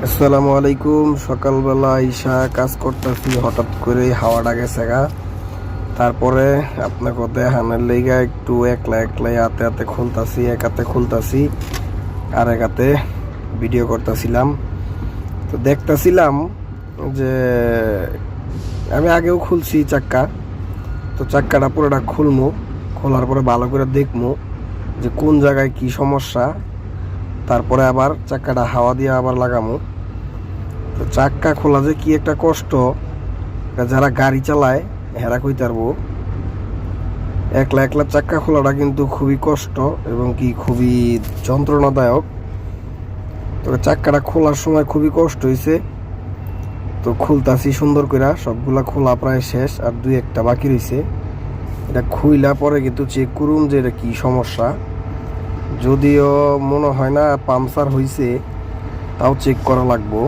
আসসালামু আলাইকুম। সকালবেলা আইসা কাজ করতেছি, হঠাৎ করে হাওয়াটা গেছে গা। তারপরে আপনাকে দেখানোর লেগা একটু একলা একলাই হাতে হাতে খুলতাছি, এক হাতে খুলতাছি আর এক হাতে ভিডিও করতেছিলাম। তো দেখতেছিলাম যে আমি আগেও খুলছি চাক্কা, তো চাক্কাটা পুরোটা খুলমু, খোলার পরে ভালো করে দেখমু যে কোন জায়গায় কি সমস্যা, তারপরে আবার চাক্কাটা হাওয়া দিয়ে আবার লাগামু। তো চাক্কা খোলা যে কি একটা কষ্ট, যারা গাড়ি চালায় হেরা কইতে পারবো। একলা একলা চাক্কা খোলাটা কিন্তু খুবই কষ্ট এবং কি খুবই যন্ত্রণাদায়ক। তো চাক্কাটা খোলার সময় খুবই কষ্ট হয়েছে। তো খুলতাছি সুন্দর করে, সবগুলা খোলা প্রায় শেষ, আর দুই একটা বাকি রয়েছে। এটা খুইলা পরে কিন্তু চেক করুন যে এটা কি সমস্যা। যদিও মনে হয় না পাংচার হয়েছে, তাও চেক করা লাগবো।